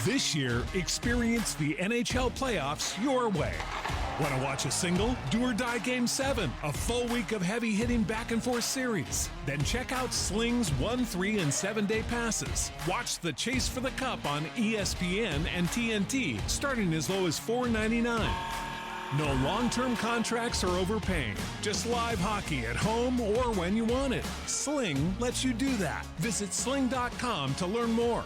This year, experience the NHL playoffs your way. Want to watch a single? Do or Die Game 7, a full week of heavy-hitting back-and-forth series. Then check out Sling's 1, 3, and 7-day passes. Watch the Chase for the Cup on ESPN and TNT, starting as low as $4.99. No long-term contracts or overpaying. Just live hockey at home or when you want it. Sling lets you do that. Visit sling.com to learn more.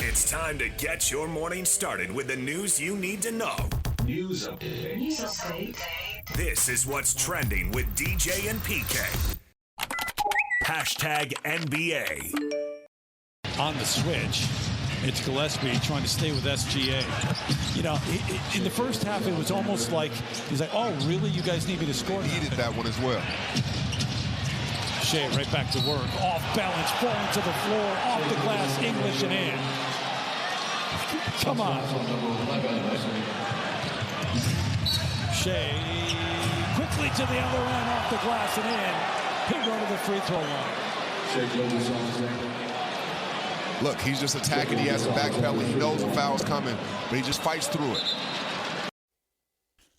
It's time to get your morning started with the news you need to know. News update. This is what's trending with DJ and PK. Hashtag NBA. On the switch, it's Gillespie trying to stay with SGA. You know, in the first half, it was almost like he's like, oh, really? You guys need me to score? He needed that one as well. Shea right back to work. Off balance, falling to the floor, off the glass, English and in. Come on. Shea quickly to the other end, off the glass and in. He'll go to the free throw line. Look, he's just attacking. He has a backpedal. He knows the foul's coming, but he just fights through it.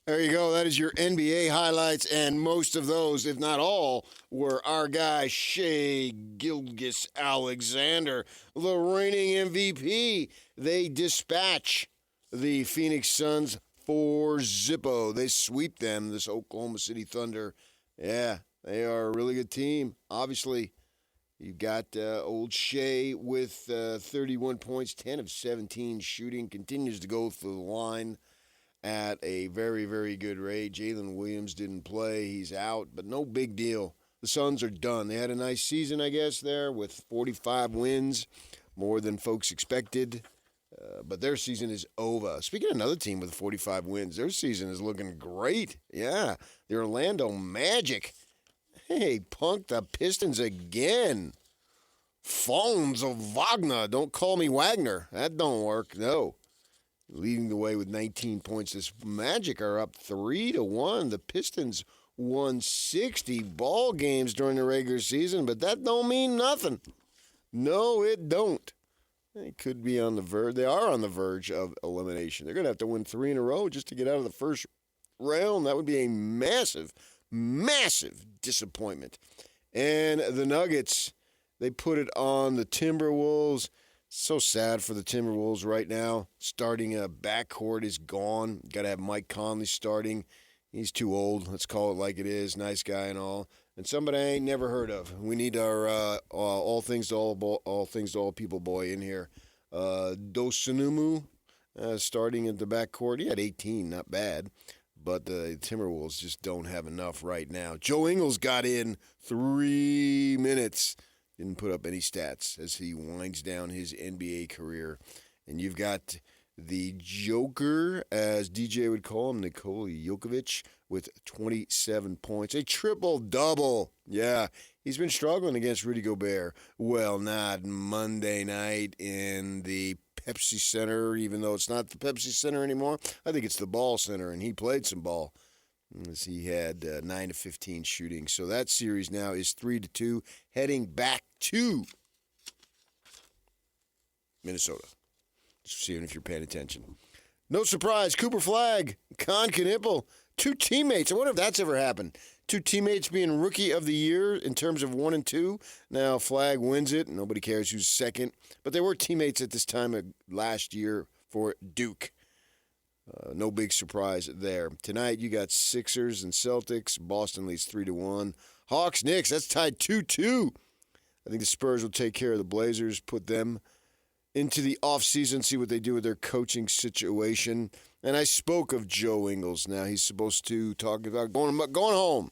There you go. That is your NBA highlights, and most of those, if not all, were our guy Shea Gilgeous-Alexander, the reigning MVP. They dispatch the Phoenix Suns 4-0. They sweep them, this Oklahoma City Thunder. Yeah, they are a really good team. Obviously, you've got old Shea with 31 points, 10 of 17 shooting, continues to go through the line at a very, very good rate. Jalen Williams didn't play. He's out, but no big deal. The Suns are done. They had a nice season, I guess, there with 45 wins, more than folks expected. But their season is over. Speaking of another team with 45 wins, their season is looking great. Yeah, the Orlando Magic. Hey, punked the Pistons again. Fonz Wagner. Don't call me Wagner. That don't work, no. Leading the way with 19 points. This Magic are up 3-1. The Pistons won 60 ball games during the regular season, but that don't mean nothing. No, it don't. They could be on the verge. They are on the verge of elimination. They're going to have to win 3 in a row just to get out of the first round. That would be a massive, massive disappointment. And the Nuggets, they put it on the Timberwolves. So sad for the Timberwolves right now. Starting backcourt is gone. Got to have Mike Conley starting. He's too old. Let's call it like it is. Nice guy and all. And somebody I ain't never heard of. We need our all things to all people boy in here. Dosunmu starting at the backcourt. He had 18, not bad. But the Timberwolves just don't have enough right now. Joe Ingles got in 3 minutes. Didn't put up any stats as he winds down his NBA career. And you've got the Joker, as DJ would call him, Nikola Jokic, with 27 points. A triple-double. Yeah, he's been struggling against Rudy Gobert. Well, not Monday night in the Pepsi Center, even though it's not the Pepsi Center anymore. I think it's the Ball Center, and he played some ball. As he had 9 of 15 shooting. So that series now is 3-2, heading back to Minnesota. Just seeing if you're paying attention. No surprise, Cooper Flagg, Con Knippel, 2 teammates. I wonder if that's ever happened. 2 teammates being Rookie of the Year in terms of 1 and 2. Now Flagg wins it. Nobody cares who's second. But they were teammates at this time of last year for Duke. No big surprise there. Tonight, you got Sixers and Celtics. Boston leads 3-1. Hawks, Knicks, that's tied 2-2. I think the Spurs will take care of the Blazers, put them into the offseason, see what they do with their coaching situation. And I spoke of Joe Ingles. Now, he's supposed to talk about going home.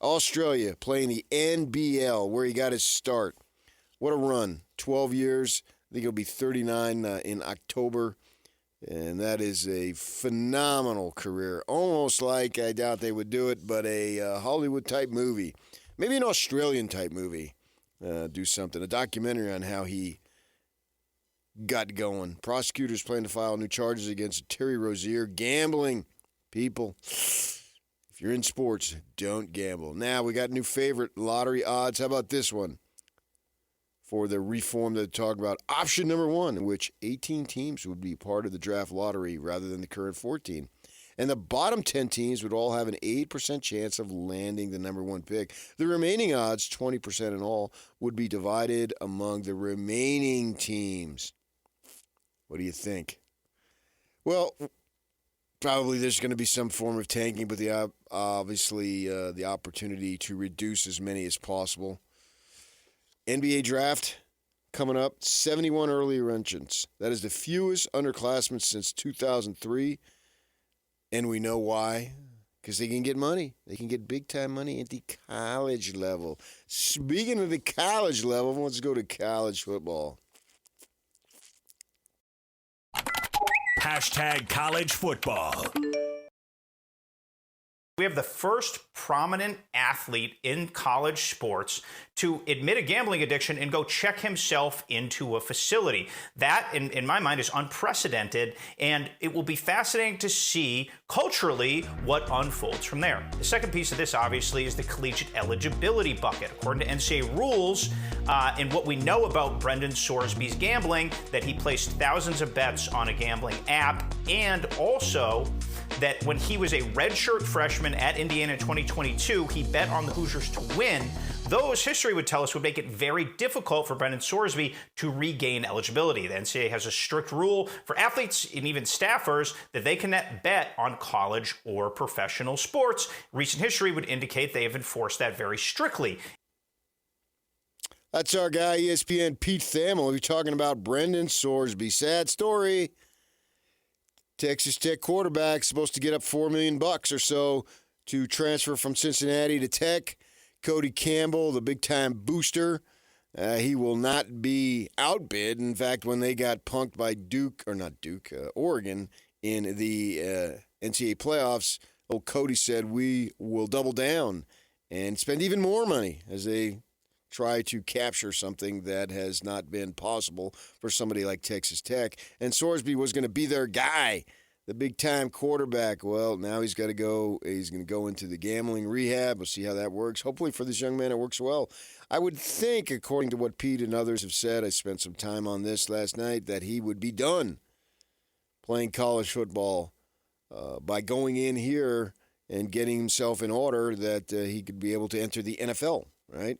Australia, playing the NBL, where he got his start. What a run. 12 years. I think he'll be 39 in October. And that is a phenomenal career. Almost like, I doubt they would do it, but a Hollywood-type movie. Maybe an Australian-type movie. Do something. A documentary on how he got going. Prosecutors plan to file new charges against Terry Rozier. Gambling. People, if you're in sports, don't gamble. Now, we got new favorite lottery odds. How about this one? for the reform that talked about option number 1, in which 18 teams would be part of the draft lottery rather than the current 14. And the bottom 10 teams would all have an 8% chance of landing the number 1 pick. The remaining odds, 20% in all, would be divided among the remaining teams. What do you think? Well, probably there's going to be some form of tanking, but obviously the opportunity to reduce as many as possible. NBA draft coming up, 71 early entrants. That is the fewest underclassmen since 2003, and we know why. Because they can get money. They can get big-time money at the college level. Speaking of the college level, let's go to college football. Hashtag college football. We have the first prominent athlete in college sports to admit a gambling addiction and go check himself into a facility. That, in my mind, is unprecedented, and it will be fascinating to see culturally what unfolds from there. The second piece of this, obviously, is the collegiate eligibility bucket. According to NCAA rules, and what we know about Brendan Sorsby's gambling, that he placed thousands of bets on a gambling app, and also that when he was a redshirt freshman at Indiana in 2022, he bet on the Hoosiers to win. Those, history would tell us, would make it very difficult for Brendan Sorsby to regain eligibility. The NCAA has a strict rule for athletes and even staffers that they cannot bet on college or professional sports. Recent history would indicate they have enforced that very strictly. That's our guy, ESPN Pete Thamel. We're talking about Brendan Sorsby. Sad story. Texas Tech quarterback supposed to get up $4 million or so to transfer from Cincinnati to Tech. Cody Campbell, the big-time booster, he will not be outbid. In fact, when they got punked by Oregon in the NCAA playoffs, old Cody said, we will double down and spend even more money as they try to capture something that has not been possible for somebody like Texas Tech. And Sorsby was going to be their guy, the big-time quarterback. Well, now he's got to go. He's going to go into the gambling rehab. We'll see how that works. Hopefully for this young man, it works well. I would think, according to what Pete and others have said, I spent some time on this last night, that he would be done playing college football by going in here and getting himself in order, that he could be able to enter the NFL, right?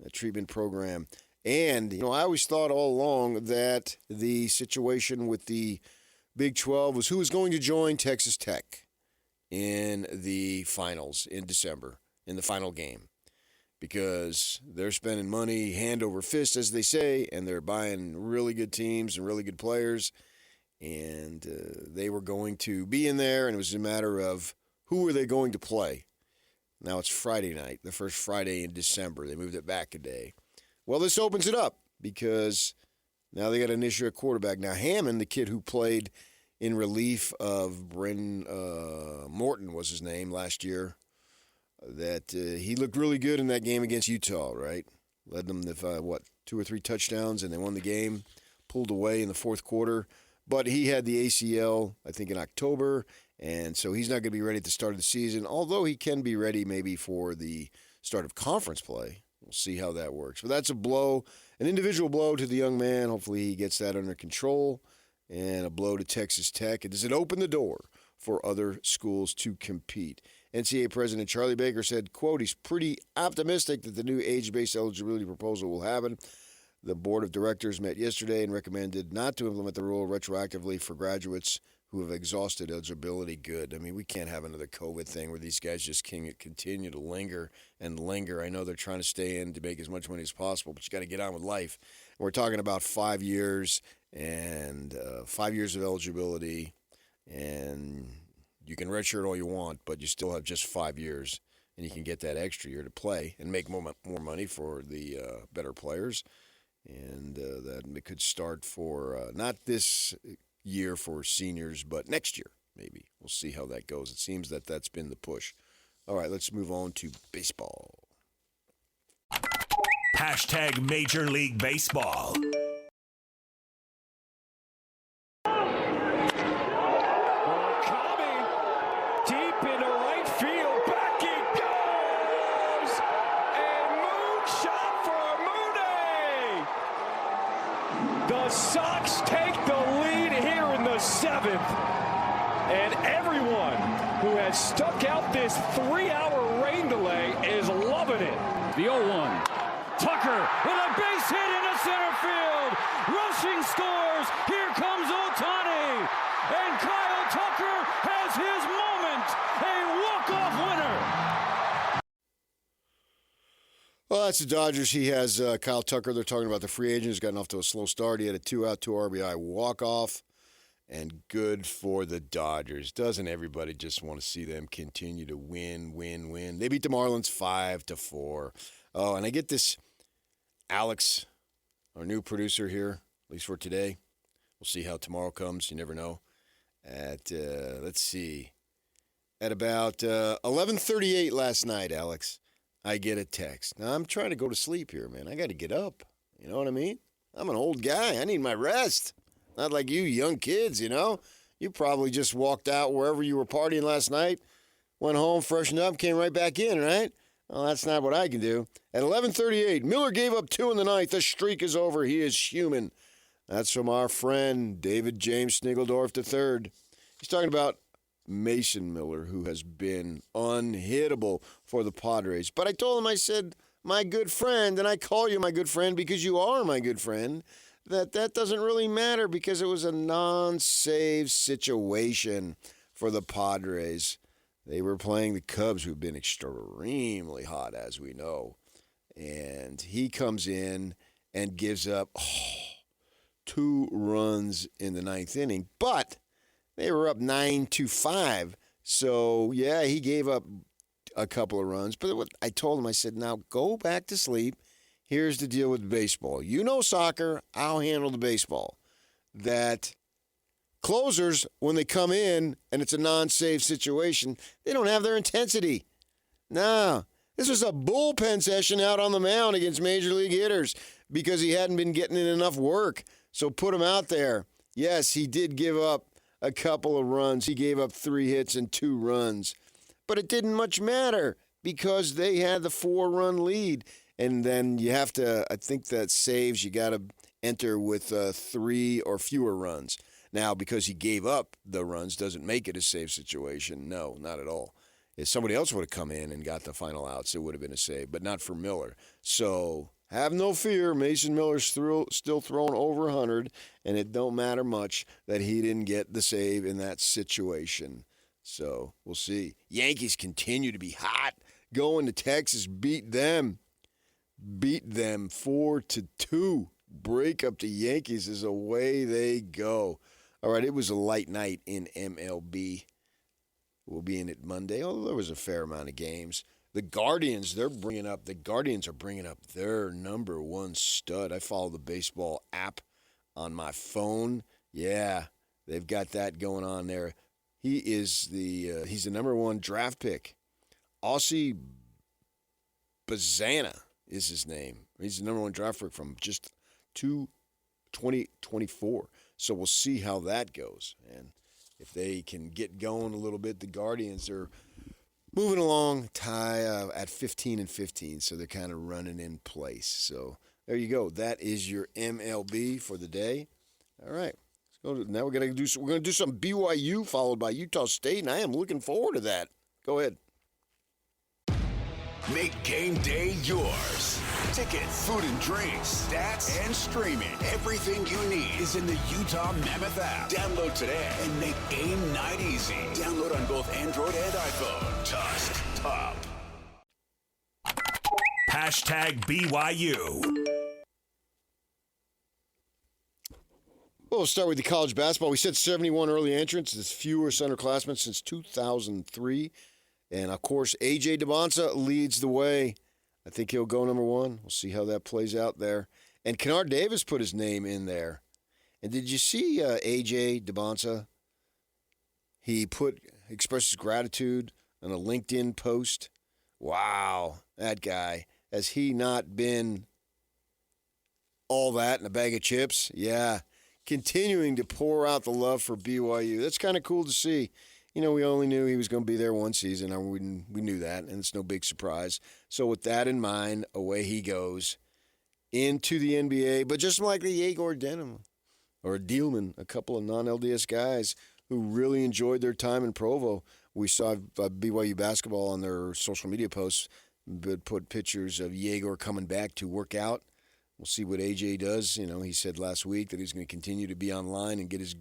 A treatment program. And, I always thought all along that the situation with the Big 12 was who was going to join Texas Tech in the finals in December, in the final game. Because they're spending money hand over fist, as they say, and they're buying really good teams and really good players. And they were going to be in there, and it was a matter of who were they going to play. Now it's Friday night, the first Friday in December. They moved it back a day. Well, this opens it up because now they got an issue at quarterback. Now Hammond, the kid who played in relief of Brendan Morton was his name last year, that he looked really good in that game against Utah, right? Led them to, 2 or 3 touchdowns, and they won the game, pulled away in the fourth quarter. But he had the ACL, I think, in October, and so he's not going to be ready at the start of the season, although he can be ready maybe for the start of conference play. We'll see how that works. But that's a blow, an individual blow to the young man. Hopefully he gets that under control, and a blow to Texas Tech. And does it open the door for other schools to compete? NCAA President Charlie Baker said, quote, he's pretty optimistic that the new age-based eligibility proposal will happen. The board of directors met yesterday and recommended not to implement the rule retroactively for graduates who have exhausted eligibility. Good. I mean, we can't have another COVID thing where these guys just continue to linger and linger. I know they're trying to stay in to make as much money as possible, but you got to get on with life. We're talking about 5 years and 5 years of eligibility, and you can redshirt all you want, but you still have just 5 years, and you can get that extra year to play and make more money for the better players. And that it could start for not this year for seniors, but next year maybe. We'll see how that goes. It seems that that's been the push. All right, let's move on to baseball. Hashtag Major League Baseball. The Sox take the lead here in the 7th. And everyone who has stuck out this 3-hour rain delay is loving it. The 0-1. Tucker with a base hit into center field. Rushing scores. Here comes Ohtani. And Kyle Tucker has his moment. A walk-off winner. Well, that's the Dodgers. He has Kyle Tucker. They're talking about the free agent. He's gotten off to a slow start. He had a 2-out, 2 RBI walk-off. And good for the Dodgers. Doesn't everybody just want to see them continue to win? They beat the Marlins 5-4. Oh, and I get this Alex, our new producer here, at least for today. We'll see how tomorrow comes. You never know. At, let's see, at about 11:38 last night, Alex, I get a text. Now, I'm trying to go to sleep here, man. I got to get up. You know what I mean? I'm an old guy. I need my rest. Not like you young kids, you know? You probably just walked out wherever you were partying last night, went home, freshened up, came right back in, right? Well, that's not what I can do. At 11:38, Miller gave up 2 in the ninth. The streak is over. He is human. That's from our friend David James Snigeldorf III. He's talking about Mason Miller, who has been unhittable for the Padres. But I told him, I said, my good friend, and I call you my good friend because you are my good friend, that doesn't really matter because it was a non-save situation for the Padres. They were playing the Cubs, who've been extremely hot, as we know. And he comes in and gives up 2 runs in the 9th inning. But they were up 9-5. So, yeah, he gave up a couple of runs. But what I told him, I said, now go back to sleep. Here's the deal with baseball. You know soccer, I'll handle the baseball. That closers, when they come in and it's a non-save situation, they don't have their intensity. No, this was a bullpen session out on the mound against major league hitters because he hadn't been getting in enough work. So put him out there. Yes, he did give up a couple of runs. He gave up 3 hits and 2 runs. But it didn't much matter because they had the 4-run lead. And then you have to, I think that saves, you got to enter with 3 or fewer runs. Now, because he gave up the runs doesn't make it a save situation. No, not at all. If somebody else would have come in and got the final outs, it would have been a save, but not for Miller. So have no fear. Mason Miller's still throwing over 100, and it don't matter much that he didn't get the save in that situation. So we'll see. Yankees continue to be hot. Going to Texas, beat them 4-2. Break up the Yankees is away they go. All right, it was a light night in MLB. We'll be in it Monday, although there was a fair amount of games. The Guardians are bringing up their number 1 stud. I follow the baseball app on my phone. Yeah, they've got that going on there. He is he's the number 1 draft pick. Aussie Bazana is his name. He's the number 1 draft pick from just 2024. So we'll see how that goes. And if they can get going a little bit, the Guardians are moving along at 15-15. So they're kind of running in place. So there you go. That is your MLB for the day. All right. Now we're going to do some BYU followed by Utah State, and I am looking forward to that. Go ahead. Make game day yours. Tickets, food and drinks, stats, and streaming. Everything you need is in the Utah Mammoth app. Download today and make game night easy. Download on both Android and iPhone. Just top. #BYU. We'll start with the college basketball. We said 71 early entrants. There's fewer underclassmen since 2003. And, of course, A.J. DeBonsa leads the way. I think he'll go number 1. We'll see how that plays out there. And Kennard Davis put his name in there. And did you see A.J. DeBonsa? He expressed his gratitude on a LinkedIn post. Wow, that guy. Has he not been all that in a bag of chips? Yeah, continuing to pour out the love for BYU. That's kind of cool to see. You know, we only knew he was going to be there 1 season, and we knew that, and it's no big surprise. So with that in mind, away he goes. into the NBA. But just like the Yegor Denim or Dielman, a couple of non-LDS guys who really enjoyed their time in Provo. We saw BYU basketball on their social media posts but put pictures of Yegor coming back to work out. We'll see what AJ does. You know, he said last week that he's going to continue to be online and get his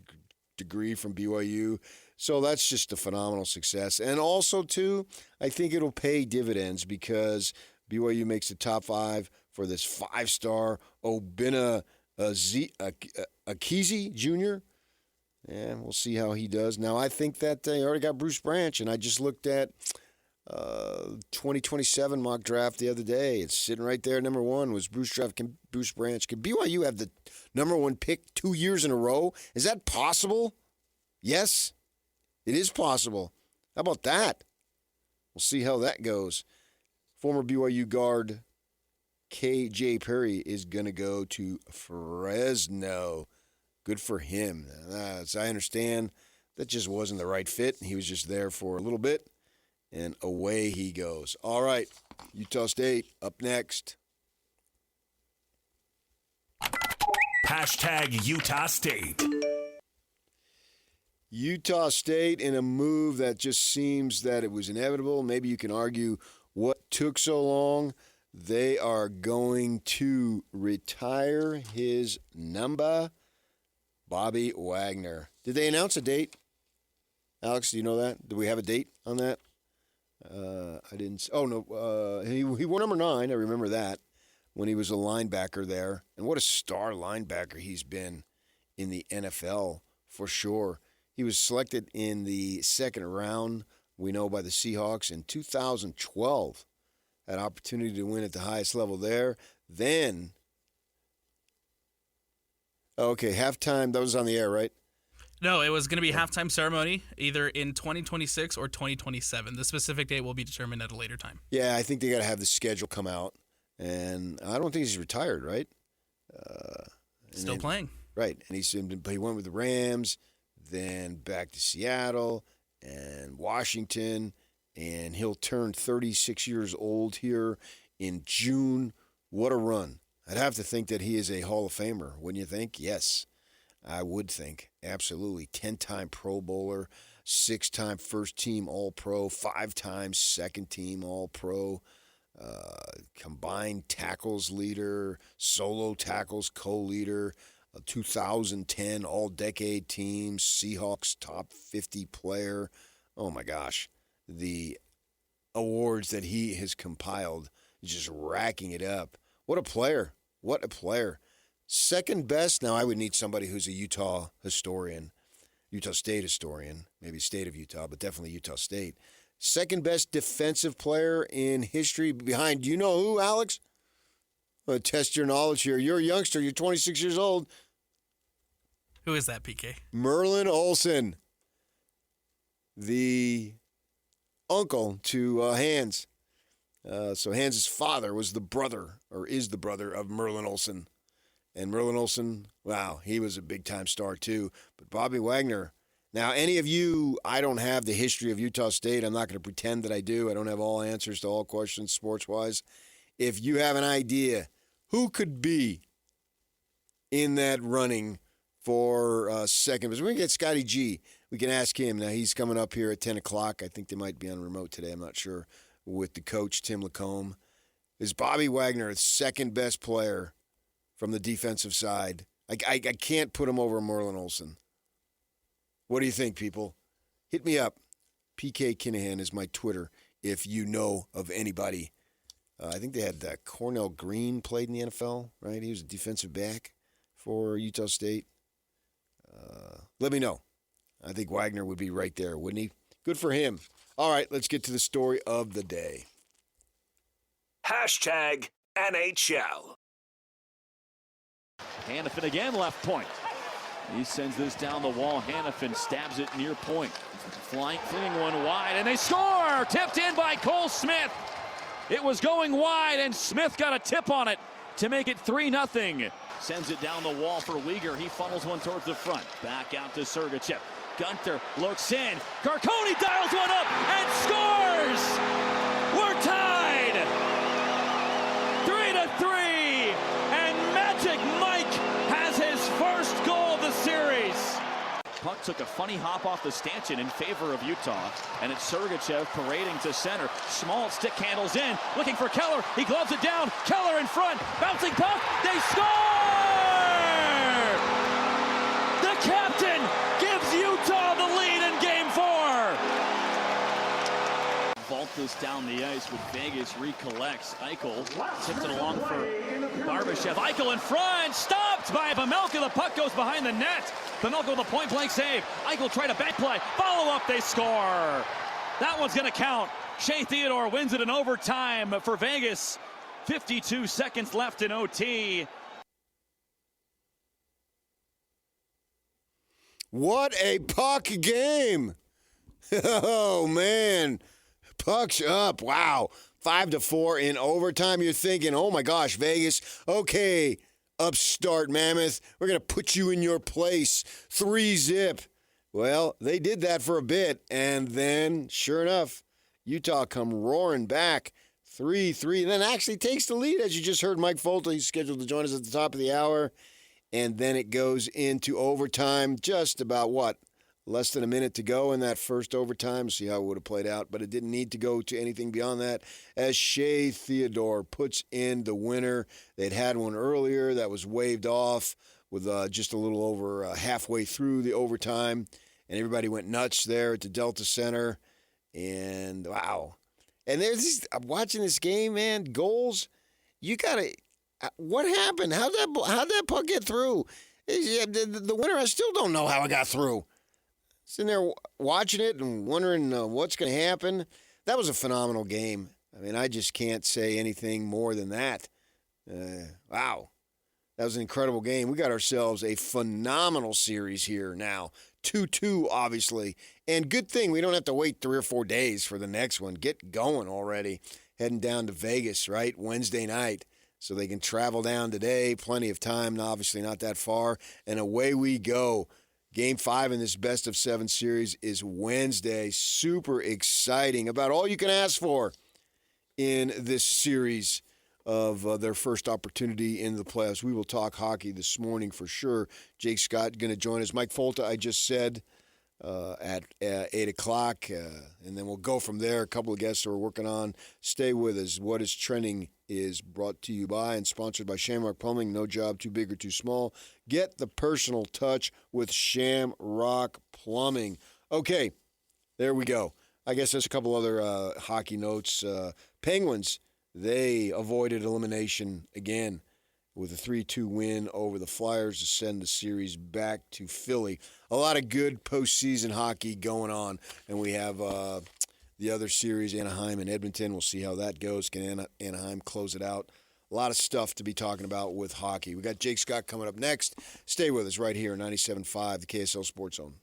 degree from BYU. So that's just a phenomenal success. And also, too, I think it'll pay dividends because BYU makes the top 5 for this 5-star Obinna Akizi Jr. Yeah, we'll see how he does. Now, I think that they already got Bruce Branch, and I just looked at 2027 mock draft the other day. It's sitting right there. Number 1 was Bruce Branch. Can BYU have the number 1 pick 2 years in a row? Is that possible? Yes, it is possible. How about that? We'll see how that goes. Former BYU guard K.J. Perry is going to go to Fresno. Good for him. As I understand, that just wasn't the right fit. He was just there for a little bit, and away he goes. All right, Utah State up next. Hashtag Utah State. Utah State in a move that just seems that it was inevitable. Maybe you can argue what took so long. They are going to retire his number, Bobby Wagner. Did they announce a date? Alex, do you know that? Do we have a date on that? I didn't. Oh, no. He wore number 9. I remember that when he was a linebacker there. And what a star linebacker he's been in the NFL for sure. He was selected in the 2nd round, we know, by the Seahawks in 2012. Had opportunity to win at the highest level there. Then, okay, halftime, that was on the air, right? No, it was going to be halftime ceremony either in 2026 or 2027. The specific date will be determined at a later time. Yeah, I think they got to have the schedule come out. And I don't think he's retired, right? Still playing. Right, and he went with the Rams, then back to Seattle and Washington, and he'll turn 36 years old here in June. What a run. I'd have to think that he is a Hall of Famer, wouldn't you think? Yes, I would think. Absolutely. 10-time Pro Bowler, 6-time first-team All-Pro, 5-time second-team All-Pro, combined tackles leader, solo tackles co-leader, 2010 All-Decade Team, Seahawks top 50 player. Oh, my gosh. The awards that he has compiled, just racking it up. What a player. What a player. Second best, now I would need somebody who's a Utah historian, Utah State historian, maybe state of Utah, but definitely Utah State. Second best defensive player in history behind, do you know who, Alex? I'm going to test your knowledge here. You're a youngster. You're 26 years old. Who is that, PK? Merlin Olsen, the uncle to Hans. So Hans' father was the brother, or is the brother, of Merlin Olsen. And Merlin Olsen, wow, he was a big-time star too. But Bobby Wagner, now any of you, I don't have the history of Utah State. I'm not going to pretend that I do. I don't have all answers to all questions sports-wise. If you have an idea who could be in that running for second, because we can get Scotty G. We can ask him. Now, he's coming up here at 10 o'clock. I think they might be on remote today. I'm not sure. With the coach, Tim Lacombe. Is Bobby Wagner the second best player from the defensive side? I can't put him over Merlin Olsen. What do you think, people? Hit me up. PK Kinahan is my Twitter if you know of anybody. I think they had Cornell Green played in the NFL, right? He was a defensive back for Utah State. Let me know. I think Wagner would be right there, wouldn't he? Good for him. All right, let's get to the story of the day. Hashtag NHL. Hannafin again, left point. He sends this down the wall. Hannafin stabs it near point. Flying one wide, and they score! Tipped in by Cole Smith. It was going wide, and Smith got a tip on it to make it 3-0. Sends it down the wall for Uyghur. He funnels one towards the front. Back out to Sergachev. Gunter looks in. Carcone dials one up and scores! We're tied! 3-3, and puck took a funny hop off the stanchion in favor of Utah. And it's Sergachev parading to center. Small stick handles in, looking for Keller. He gloves it down. Keller in front. Bouncing puck. They score! The captain gives Utah the lead in Game 4. Voltas down the ice with Vegas recollects. Eichel tipped it along for Barbashev. Eichel in front, stopped by Pamelka. The puck goes behind the net. Pamelka with a point-blank save. Eichel tried a back play. Follow-up, they score. That one's going to count. Shea Theodore wins it in overtime for Vegas. 52 seconds left in OT. What a puck game. Oh, man. Puck's up. Wow. 5-4 in overtime. You're thinking, oh, my gosh, Vegas. Okay, upstart Mammoth. We're going to put you in your place. 3-zip. Well, they did that for a bit. And then, sure enough, Utah come roaring back. 3-3. And then actually takes the lead, as you just heard Mike Folta. He's scheduled to join us at the top of the hour. And then it goes into overtime. Just about, less than a minute to go in that first overtime. See how it would have played out. But it didn't need to go to anything beyond that as Shea Theodore puts in the winner. They'd had one earlier that was waved off with just a little over halfway through the overtime. And everybody went nuts there at the Delta Center. And, wow. And I'm watching this game, man. Goals, you got to – what happened? How'd that puck get through? The winner, I still don't know how it got through. Sitting there watching it and wondering what's going to happen. That was a phenomenal game. I mean, I just can't say anything more than that. Wow. That was an incredible game. We got ourselves a phenomenal series here now. 2-2, obviously. And good thing we don't have to wait 3 or 4 days for the next one. Get going already. Heading down to Vegas, right? Wednesday night. So they can travel down today. Plenty of time, obviously not that far. And away we go. Game 5 in this best-of-7 series is Wednesday. Super exciting. About all you can ask for in this series of their first opportunity in the playoffs. We will talk hockey this morning for sure. Jake Scott going to join us. Mike Folta, I just said, at 8 o'clock. And then we'll go from there. A couple of guests we're working on. Stay with us. What is Trending is brought to you by and sponsored by Shamrock Plumbing. No job too big or too small. Get the personal touch with Shamrock Plumbing. Okay, there we go. I guess there's a couple other hockey notes. Penguins, they avoided elimination again with a 3-2 win over the Flyers to send the series back to Philly. A lot of good postseason hockey going on, and we have the other series, Anaheim and Edmonton. We'll see how that goes. Can Anaheim close it out? A lot of stuff to be talking about with hockey. We got Jake Scott coming up next. Stay with us right here, 97.5, the KSL Sports Zone.